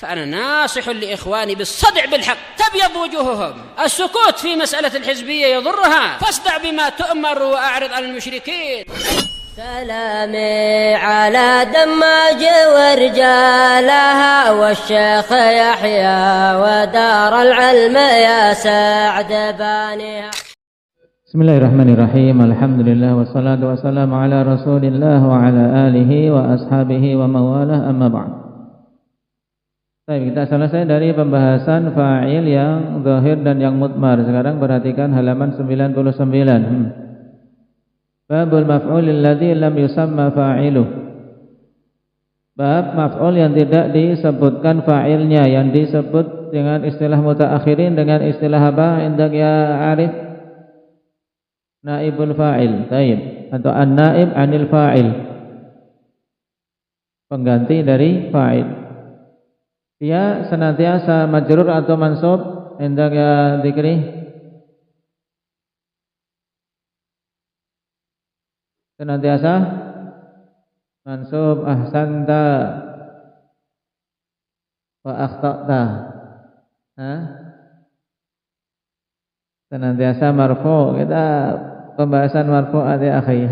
فأنا ناصح لإخواني بالصدع بالحق تبيض وجوههم. السكوت في مسألة الحزبية يضرها، فاصدع بما تؤمر وأعرض عن المشركين. سلامي على دماج ورجالها والشيخ يحيى ودار العلم يا سعد بانيها. Bismillahirrahmanirrahim. Alhamdulillah wassalatu wassalamu ala Rasulillah wa ala alihi wa ashabihi wa mawalah, amma ba'd. Baik, kita selesai dari pembahasan fa'il yang zahir dan yang mudmar. Sekarang perhatikan halaman 99. Babul maf'ulil ladzi lam yusamma fa'iluh. Bab maf'ul yang tidak disebutkan fa'ilnya, yang disebut dengan istilah mutaakhirin dengan istilah apa? Indak ya Arif? Naibul fa'il, taib, atau an-naib anil fa'il, pengganti dari fa'il. Dia senantiasa majrur atau mansub, indak ya Dzikri? Senantiasa mansub, ahsanta wa akhta'ta. Senantiasa marfu. Kita pembahasan marfu'at ya akhi,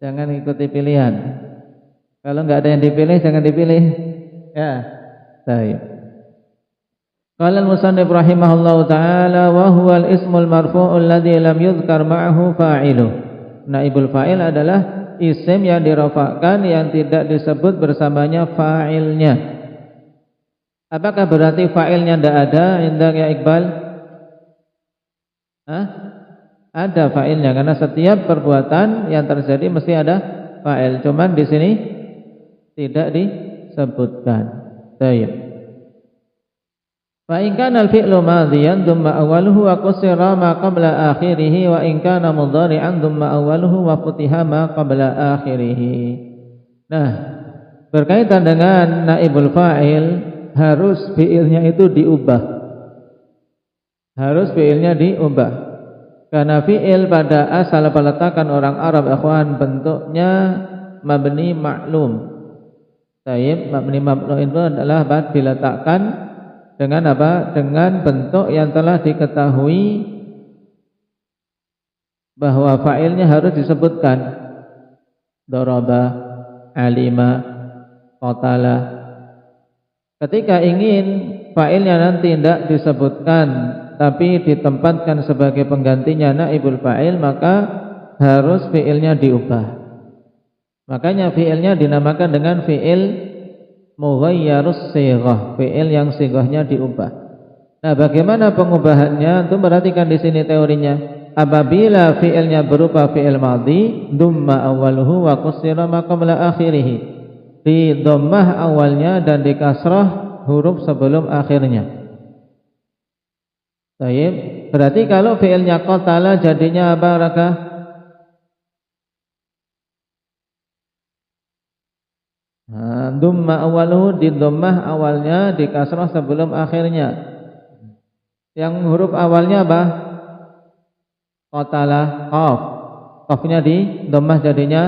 jangan ikuti pilihan. Kalau enggak ada yang dipilih, jangan dipilih. Ya, baik. Qala al-musannif rahimahullahu taala wa huwa al-ismul marfu'u alladhi lam yudhkar ma'ahu fa'iluh. Naibul fa'il adalah isim yang dirafa'kan yang tidak disebut bersamanya fa'ilnya. Apakah berarti fa'ilnya tidak ada? Indah ya Iqbal? Ada fa'ilnya, karena setiap perbuatan yang terjadi mesti ada fa'il. Cuman di sini tidak disebutkan. Baik. Fa in kana al-fi'lu madhiyan thumma awwaluhu wa qusira ma qabla akhirih wa in kana mudhari'an thumma awwaluhu wa futiha ma qabla akhirih. Nah, berkaitan dengan naibul fa'il, harus fi'ilnya itu diubah. Harus fi'ilnya diubah. Karena fi'il pada asal peletakan orang Arab ikhwan bentuknya mabni ma'lum. Taib, mabni ma'lum itu adalah diletakkan dengan apa? Dengan bentuk yang telah diketahui bahwa fa'ilnya harus disebutkan. Daraba, alima, qatala. Ketika ingin fa'ilnya nanti tidak disebutkan tapi ditempatkan sebagai penggantinya naibul fa'il, maka harus fi'ilnya diubah. Makanya fi'ilnya dinamakan dengan fi'il mughayyarus sighah, fi'il yang sighahnya diubah. Nah, bagaimana pengubahannya? Itu perhatikan di sini teorinya. Apabila fi'ilnya berupa fi'il madhi, dumma awwaluhu wa qusira ma qabla akhirih. Di dhammah awalnya dan di kasrah huruf sebelum akhirnya. Baik, berarti kalau fi'ilnya qatala jadinya apa Raka? Dumma awaluhu, di dhammah awalnya, di kasrah sebelum akhirnya. Yang huruf awalnya apa? Qatala, qaf. Qafnya di dhammah jadinya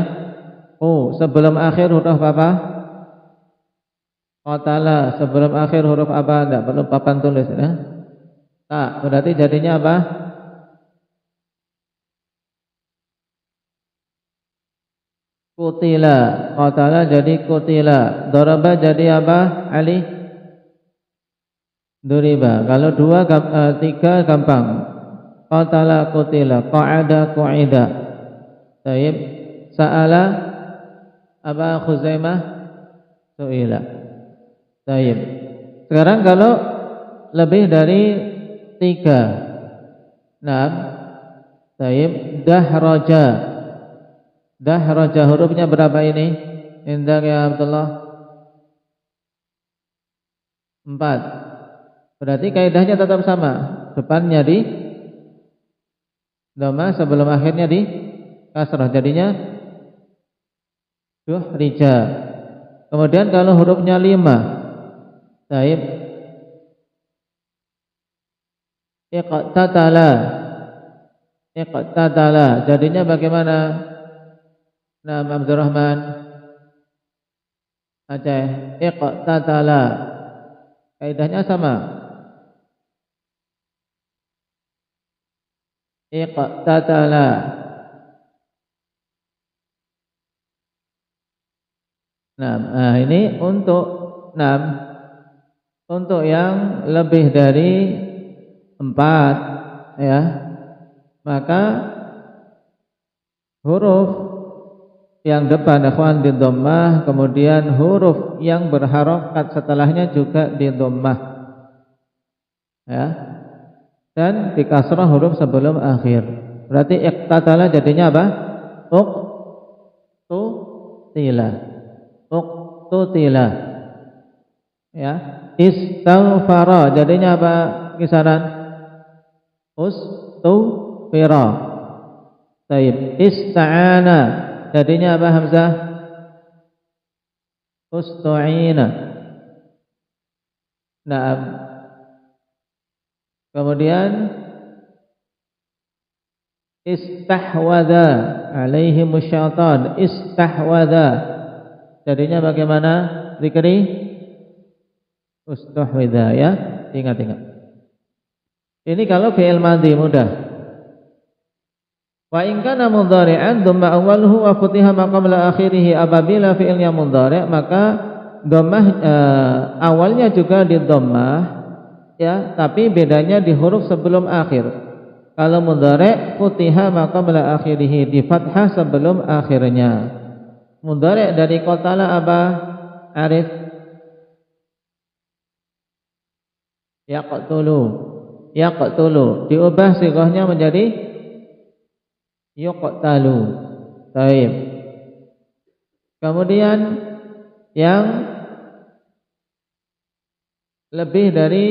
sebelum akhir huruf apa? Qatala, sebelum akhir huruf apa? Enggak perlu papan tulis ya. Tak, berarti jadinya apa? Kutila, qatala jadi kutila, daraba jadi apa? Ali? Duriba. Kalau tiga gampang. Qatala kutila, qa'ada qu'ida. Baik. Sa'ala apa? Khuzaimah su'ila. Baik. Sekarang kalau lebih dari 3. Nah, baik. Dahraja. Dahraja hurufnya berapa ini? Indah ya Abdullah? 4. Berarti kaidahnya tetap sama. Depannya di dhamma, sebelum akhirnya di kasrah. Jadinya duhrija. Kemudian kalau hurufnya 5, baik. Iqtatala. Iqtatala. Jadinya bagaimana? Nah, Abdurrahman Aceh. Iqtatala. kaidahnya sama. Iqtatala. Nah, ini untuk yang lebih dari 4 ya, maka huruf yang depan ikhwan di dhammah, kemudian huruf yang berharokat setelahnya juga di dhammah ya, dan di kasrah huruf sebelum akhir. Berarti iqtatala jadinya apa? Uqtutila ya. Istaghfara jadinya apa kisaran? Ustufira. Baik. Ista'ana jadinya apa hamzah? Ustu'ina. Naam. Kemudian istahwadha alaihimus syaitan. Istahwadha jadinya bagaimana? Dikri ustuhwidha ya. Ingat-ingat. Ini kalau fi'il madhi mudah. Wa in kana mudhari'an dhamma awwaluhu wa futiha ma qabla akhirih. Apabila fi'ilnya mudhari' maka dhammah awalnya juga di dhammah ya, tapi bedanya di huruf sebelum akhir. Kalau mudhari' futiha ma qabla akhirih, di fathah sebelum akhirnya. Mudhari' dari qatala apa? Arif. Yaqtulu diubah sighahnya menjadi yuqtalu. Baik. Kemudian yang lebih dari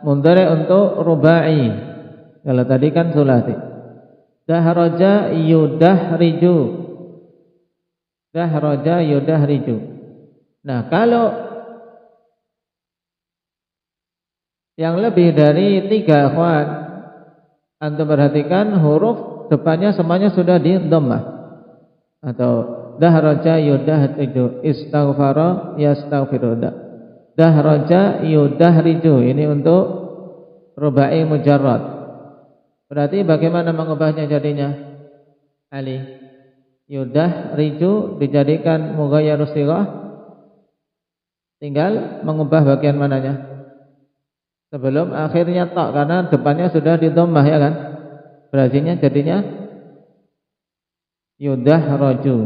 mudhari' untuk rubai. Kalau tadi kan sulasi. Dahraja yudahriju. Dahraja yudahriju. Nah, kalau yang lebih dari 3 ikhwan, antum perhatikan huruf depannya semuanya sudah di dhammah. Atau dahraja yudahriju, istaghfara yastaghfiru. Dahraja yudahriju, ini untuk rubai mujarrad. Berarti bagaimana mengubahnya jadinya? Ali. Yudahriju dijadikan mughayyarus sighah. Tinggal mengubah bagian mananya? Sebelum akhirnya ta, karena depannya sudah di dhammah ya kan? Berarti jadinya yudahraju.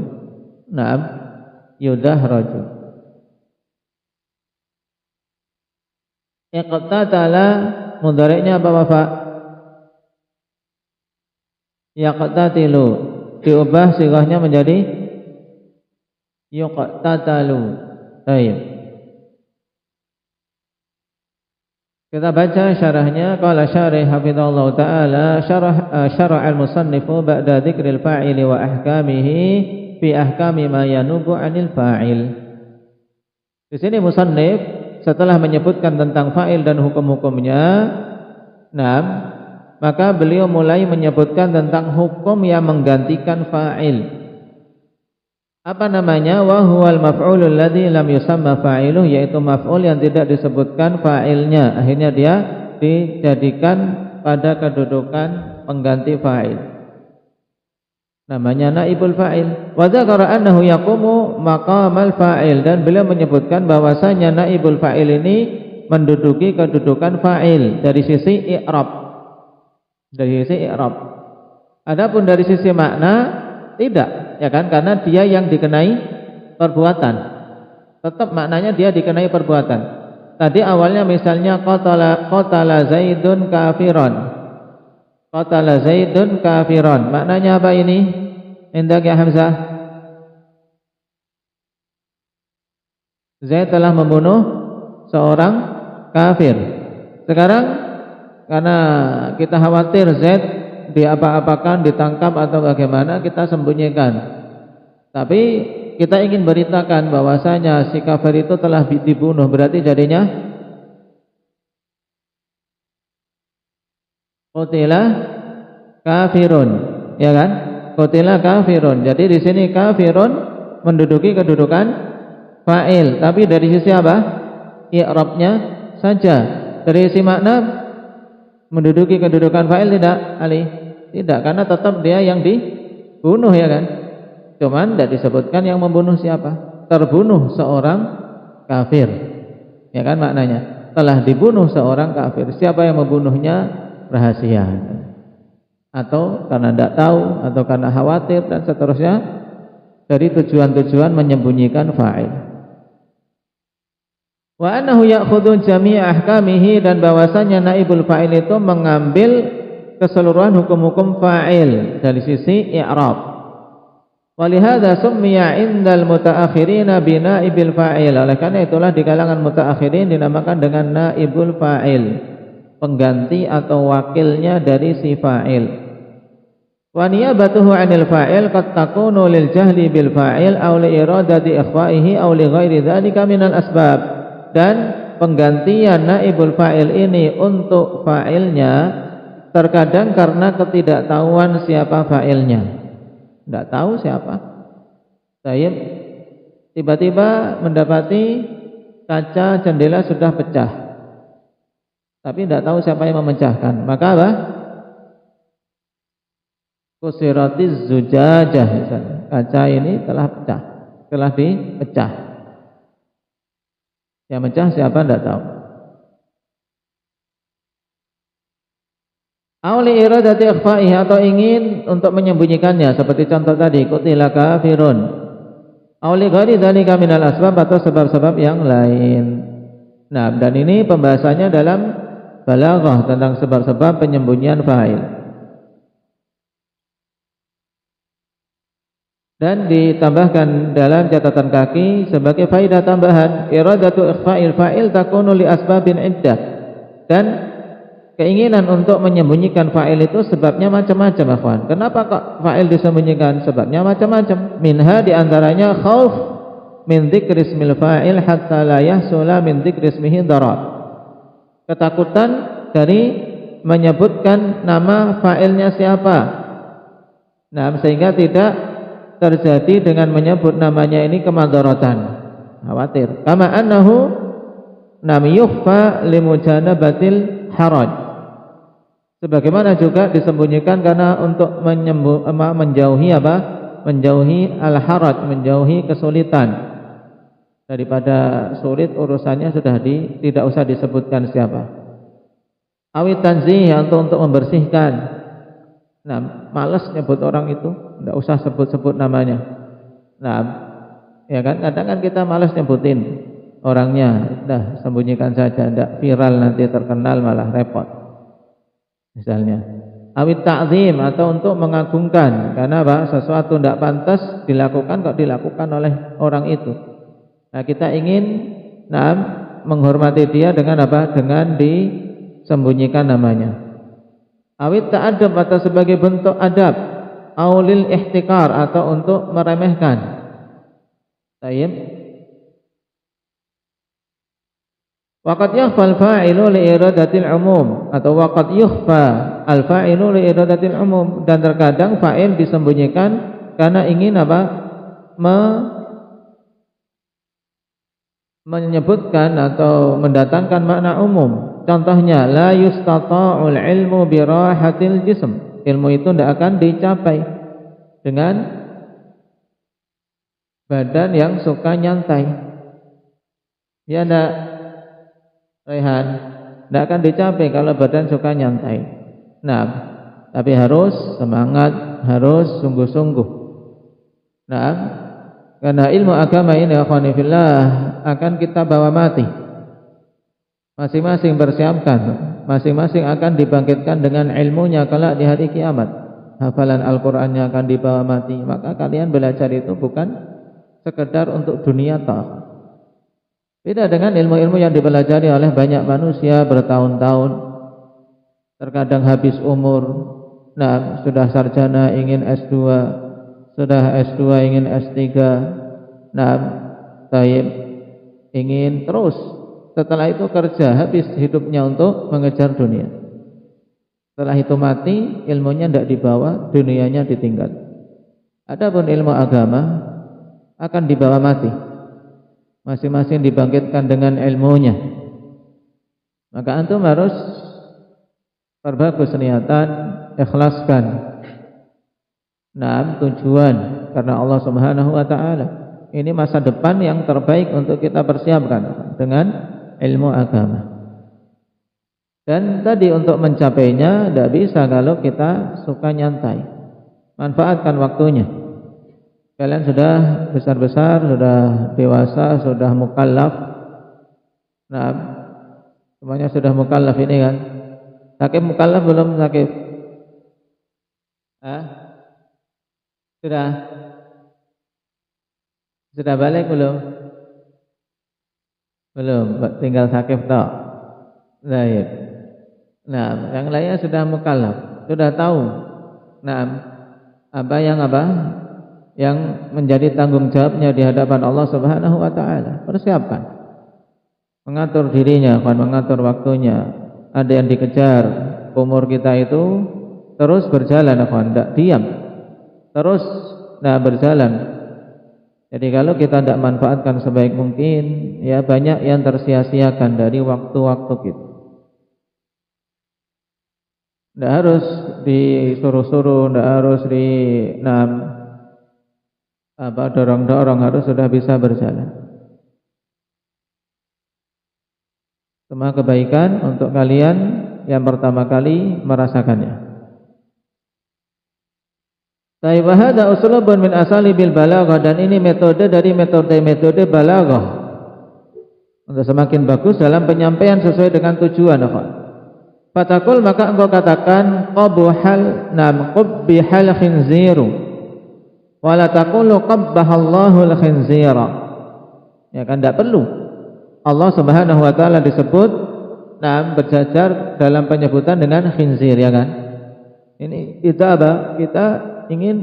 Naam, yudahraju. Iqtatala mudhari'nya apa Bapak? Yaqtatilu. Diubah sighahnya menjadi yuqtatalu. Baik. Kita baca syarahnya. Qala syarih hafizallahu taala, syarah al-musannifu ba'da dzikril fa'ili wa ahkamihi fi ahkami ma yanubu 'anil fa'il. Di sini musannif setelah menyebutkan tentang fa'il dan hukum-hukumnya, maka beliau mulai menyebutkan tentang hukum yang menggantikan fa'il. Apa namanya? Wa huwal maf'ulul ladzi lam yusamma fa'iluh, yaitu maf'ul yang tidak disebutkan fa'ilnya. Akhirnya dia dijadikan pada kedudukan pengganti fa'il. Namanya naibul fa'il. Wa dzakara annahu yaqumu maqamal fa'il, dan beliau menyebutkan bahwasanya naibul fa'il ini menduduki kedudukan fa'il dari sisi i'rab. Dari sisi i'rab. Adapun dari sisi makna tidak, ya kan? Karena dia yang dikenai perbuatan. Tetap maknanya dia dikenai perbuatan. Tadi awalnya misalnya qatala Zaidun kafiron. Qatala Zaidun kafiron. Maknanya apa ini? Indak ya Hamzah? Zaid telah membunuh seorang kafir. Sekarang karena kita khawatir Zaid diapa-apakan, ditangkap atau bagaimana, kita sembunyikan. Tapi kita ingin beritakan bahwasanya si kafir itu telah dibunuh. Berarti jadinya qutila kafirun, ya kan? Qutila kafirun. Jadi di sini kafirun menduduki kedudukan fa'il, tapi dari sisi apa? I'rabnya saja. Dari sisi makna menduduki kedudukan fa'il tidak, Ali? Tidak, karena tetap dia yang dibunuh, ya kan? Cuman tidak disebutkan yang membunuh siapa. Terbunuh seorang kafir, ya kan maknanya. Telah dibunuh seorang kafir. Siapa yang membunuhnya rahasia, atau karena tidak tahu, atau karena khawatir dan seterusnya. Dari tujuan-tujuan menyembunyikan fa'il. Wa annahu ya'khudhu jami'a ahkamihi, dan bahwasanya naibul fa'il itu mengambil keseluruhan hukum-hukum fa'il dari sisi i'rab. Walihada summiya indal mutaakhirina binaibil fa'il. Oleh karena itulah di kalangan mutaakhirin dinamakan dengan naibul fa'il, pengganti atau wakilnya dari si fa'il. Wa niyabatuhu 'anil fa'il qad takunu lil jahli bil fa'il aw li iradati ikhfa'ihi aw li ghairi dzalika minal asbab. Dan penggantian naibul fa'il ini untuk fa'ilnya terkadang karena ketidaktahuan siapa fa'ilnya. Tidak tahu siapa. Saya tiba-tiba mendapati kaca jendela sudah pecah, tapi tidak tahu siapa yang memecahkan. Maka apa? Kusiratiz zujajah, misalnya. Kaca ini telah pecah, telah dipecah. Yang pecah siapa tidak tahu. Auli iradati ikhfa'ihi, atau ingin untuk menyembunyikannya, seperti contoh tadi, qutila kafirun. Auli ghairi dzalika minal asbab, atau sebab-sebab yang lain. Nah, dan ini pembahasannya dalam balaghah tentang sebab-sebab penyembunyian fa'il. Dan ditambahkan dalam catatan kaki sebagai faedah tambahan, iradatu ikhfa'il fa'il takunu li asbabin iddah. Dan keinginan untuk menyembunyikan fa'il itu sebabnya macam-macam, akhwan. Kenapa kok fa'il disembunyikan? Sebabnya macam-macam. Minha, diantaranya khauf min dzikri ismil fa'il hatta la yahsula min dzikri ismihi darar. Ketakutan dari menyebutkan nama fa'ilnya siapa. Nah, sehingga tidak terjadi dengan menyebut namanya ini kemadharatan, khawatir. Kama annahu nam yukhfa limujanabatil haraj. Sebagaimana juga disembunyikan karena untuk menjauhi apa? Menjauhi al-haraj, menjauhi kesulitan. Daripada sulit urusannya sudah tidak usah disebutkan siapa. Awit tanzih, untuk membersihkan. Nah, malas nyebut orang itu, tidak usah sebut-sebut namanya. Nah, ya kan, kadang kan kita malas nyebutin orangnya, dah sembunyikan saja, tidak viral nanti terkenal malah repot. Misalnya, awit ta'zim, atau untuk mengagungkan, karena apa? Sesuatu tidak pantas dilakukan kok dilakukan oleh orang itu. Nah, kita ingin menghormati dia dengan apa? Dengan disembunyikan namanya. Awit ta'adab, atau sebagai bentuk adab, aulil ihtikar, atau untuk meremehkan. Tayyib. Waqad yakhfa al-fa'ilu li iradatil umum, atau waqad yukhfa al-fa'ilu li iradatil umum, dan terkadang fa'il disembunyikan karena ingin apa? Menyebutkan atau mendatangkan makna umum. Contohnya, la yustata'ul ilmu birahatil jism. Ilmu itu tidak akan dicapai dengan badan yang suka nyantai. Ya enggak, Rehan? Tidak akan dicapai kalau badan suka nyantai. Nah, tapi harus semangat, harus sungguh-sungguh. Nah, karena ilmu agama ini, akhwani fillah, akan kita bawa mati. Masing-masing bersiapkan, masing-masing akan dibangkitkan dengan ilmunya kelak di hari kiamat. Hafalan Al-Qur'annya akan dibawa mati. Maka kalian belajar itu bukan sekedar untuk dunia toh. Beda dengan ilmu-ilmu yang dipelajari oleh banyak manusia bertahun-tahun. Terkadang habis umur. Nah, sudah sarjana ingin S2, sudah S2 ingin S3. Nah, tayyib ingin terus. Setelah itu kerja, habis hidupnya untuk mengejar dunia. Setelah itu mati, ilmunya tidak dibawa, dunianya ditinggal. Adapun ilmu agama akan dibawa mati. masing-masing dibangkitkan dengan ilmunya. Maka antum harus perbagus niatan, ikhlaskan tujuan karena Allah Subhanahu wa taala. Ini masa depan yang terbaik untuk kita persiapkan dengan ilmu agama. Dan tadi untuk mencapainya tidak bisa kalau kita suka nyantai. Manfaatkan waktunya. Kalian sudah besar-besar, sudah dewasa, sudah mukallaf. Nah, semuanya sudah mukallaf ini kan. Sakit mukallaf belum sakit? Sudah balik belum? Belum, tinggal sakit tok. Nah, yang lainnya sudah mukallaf, sudah tahu. Nah, apa yang menjadi tanggung jawabnya di hadapan Allah Subhanahu wa taala. Persiapkan. Mengatur dirinya, mengatur waktunya. Ada yang dikejar, umur kita itu terus berjalan, tidak diam. Terus berjalan. Jadi kalau kita tidak manfaatkan sebaik mungkin, ya banyak yang tersia-siakan dari waktu-waktu kita. Tidak harus disuruh-suruh, tidak harus dorong-dorong, harus sudah bisa berjalan. Semua kebaikan untuk kalian yang pertama kali merasakannya. Wa hadza uslubun min asalibil balaghah, dan ini metode dari metode balaghah untuk semakin bagus dalam penyampaian sesuai dengan tujuan. Fatakul, maka engkau katakan qubbihal khinziru wa la taqulu qabbahallahu al khinzira. Ya kan, tidak perlu Allah Subhanahu wa taala disebut berjajar dalam penyebutan dengan khinzir, ya kan. Ini kita ingin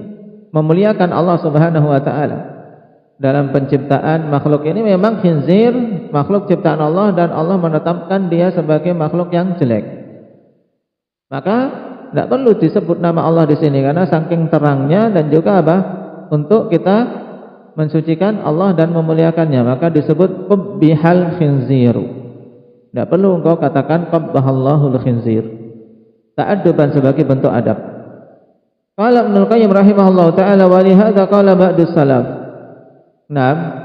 memuliakan Allah Subhanahu wa taala. Dalam penciptaan makhluk ini memang khinzir makhluk ciptaan Allah, dan Allah menetapkan dia sebagai makhluk yang jelek. Maka tidak perlu disebut nama Allah di sini karena saking terangnya, dan juga untuk kita mensucikan Allah dan memuliakannya, maka disebut qubbihal khinziru. Tidak perlu engkau katakan qabbahallahu al-khinzir. Ta'adduban, sebagai bentuk adab. Qala Ibnu Qayyim rahimahullahu taala, wa li hadza qala ba'dus salaf. Naam.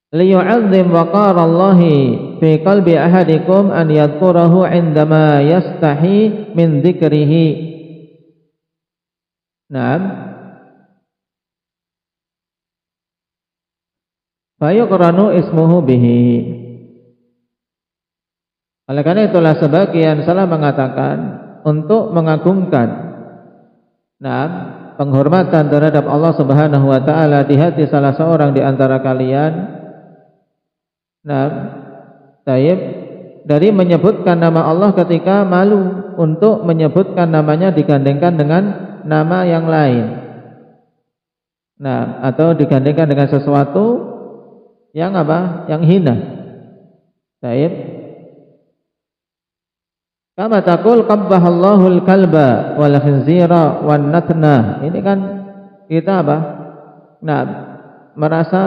Liyu'azzim waqara Allahi fi qalbi ahadikum an yadhkurahu 'indama yastahi min dzikrihi. Naam. Fayuqranu ismuhu bihi. Oleh karena itulah sebagian salah mengatakan untuk mengagungkan penghormatan terhadap Allah Subhanahu wa taala di hati salah seorang di antara kalian, dari menyebutkan nama Allah ketika malu untuk menyebutkan namanya digandengkan dengan nama yang lain. Atau digandengkan dengan sesuatu yang yang hina. Kama taqul qabbahallahu al-kalba wal khinzira wan natna. Ini kan kita merasa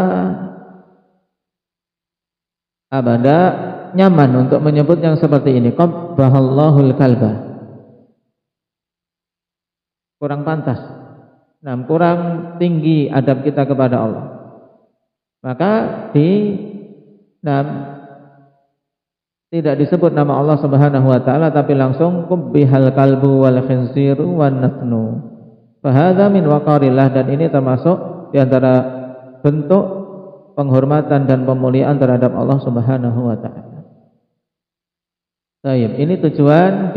nyaman untuk menyebut yang seperti ini. Qabbahallahu al-kalba. Kurang pantas. Kurang tinggi adab kita kepada Allah. Maka tidak disebut nama Allah Subhanahu wa taala, tapi langsung qubbihal kalbu wal khinziru wan natnu. Fa hadza min waqarillah, dan ini termasuk di antara bentuk penghormatan dan pemuliaan terhadap Allah Subhanahu wa taala. Baik, ini tujuan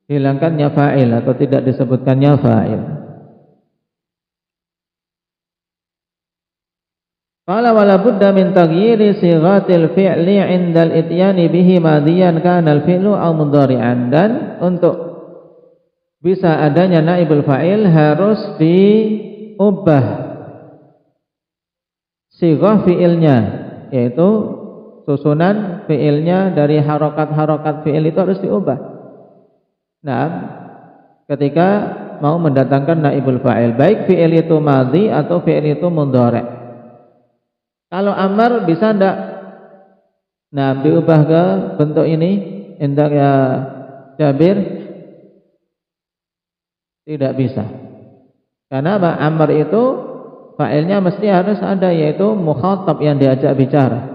dihilangkannya fa'il atau tidak disebutkannya fa'il. Qala wala budda min taghyiri sighatil fi'li 'inda al-ityani bihi madiyan kana al-fi'lu aw mudhari'an, dan untuk bisa adanya naibul fa'il harus diubah sighah fi'ilnya, yaitu susunan fi'ilnya dari harokat-harokat fi'il itu harus diubah. Nah, ketika mau mendatangkan naibul fa'il, baik fi'il itu madhi atau fi'il itu mudhari'. Kalau amar bisa enggak? Nah, diubah ke bentuk ini, indak ya Jabir? Tidak bisa. Karena amar itu fa'ilnya mesti harus ada, yaitu mukhatab yang diajak bicara.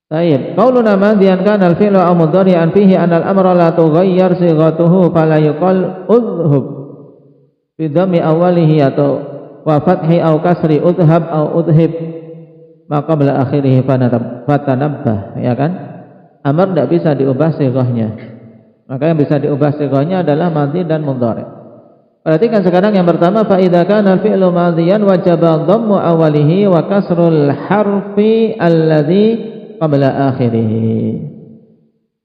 Baik, qauluna madhiyan kana al-fi'lu aw mudhari'an fihi anna al-amra la tughayyar sighatuhu fala yuqal udhhub bi dhammi awwalihi atau wa fathi aw kasri udhhab aw udhib ma qabla akhirih fatanabbah, ya kan? Amar tidak bisa diubah sighahnya. Maka yang bisa diubah sighahnya adalah madhi dan mudhari'. Perhatikan sekarang yang pertama, fa idza kana al-fi'lu madhiyan wajaba dhammu awwalihi wa kasrul harfi alladhi qabla akhirih.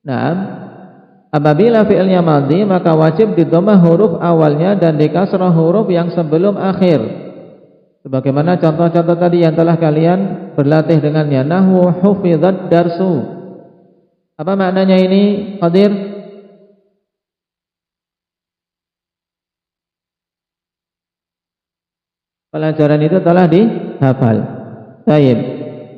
Nah, apabila fi'ilnya madhi maka wajib didhammah huruf awalnya dan dikasrah huruf yang sebelum akhir. Sebagaimana contoh-contoh tadi yang telah kalian berlatih dengannya. Nahwu hufizat darsu. Apa maknanya ini, Qadir? Pelajaran itu telah dihafal. Baik.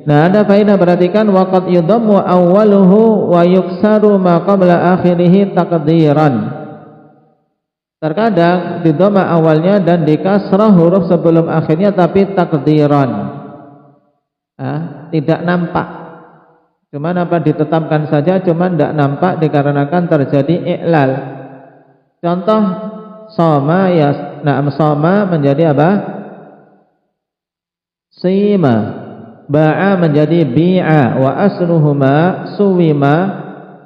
Nah, ada faedah, perhatikan, waqad yudhammu awwaluhu wa yuksaru ma qabla akhirih taqdiran. Terkadang didhamma awalnya dan dikasrah huruf sebelum akhirnya tapi takdiran. Tidak nampak. Cuman apa ditetapkan saja, cuman tidak nampak dikarenakan terjadi i'lal. Contoh soma ya, na'am soma menjadi apa? Sima. Ba'a menjadi bi'a, wa asluhuma suwima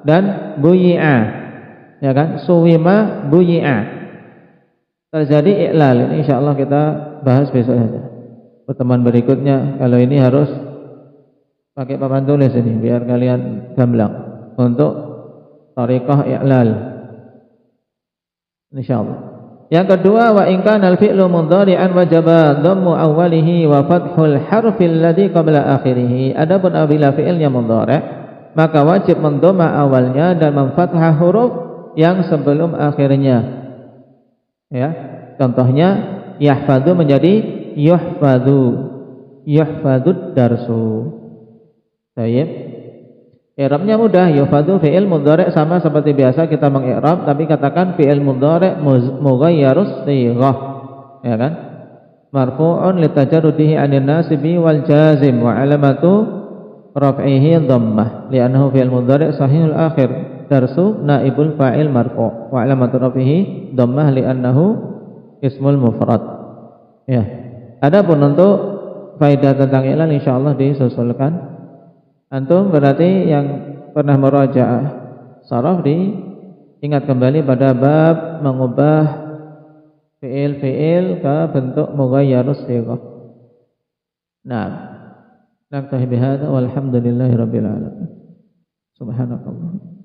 dan buyi'a, ya kan? Suwima buyi'a. Terjadi i'lal. Ini insyaallah kita bahas besok saja. Pertemuan berikutnya, kalau ini harus pakai papan tulis ini biar kalian gamblang untuk thariqah i'lal. Insyaallah. Yang kedua, wa in kana al-fi'lu mudhari'an wajaba dhammu awwalihi wa fathul harfi alladhi qabla akhirih. Adapun apabila fi'ilnya mudhari', maka wajib mendhamma awalnya dan memfathah huruf yang sebelum akhirnya. Ya, contohnya yahfadhu menjadi yuhfadhu. Yuhfadud darsu. Baik. I'rabnya mudah, yufadhu fi'il mudhari' sama seperti biasa kita mengi'rab, tapi katakan fi'il mudhari' mughayyarus shighah, ya kan? Marfu'un litajarrudihi 'anil nasibi wal jazim wa 'alamatu raf'ihi dhammah li'annahu fi'il mudhari' sahihul akhir. Darsu naibul fa'il marfu' wa 'alamatu raf'ihi dhammah li'annahu ismul mufrad. Ya. Adapun untuk faedah tentang i'lal insyaallah disusulkan. Antum berarti yang pernah merajaah saraf ingat kembali pada bab mengubah fi'il ke bentuk mughayyarus shighah. Nah, naktahi bihadza walhamdulillahirabbil alamin. Subhanakallah.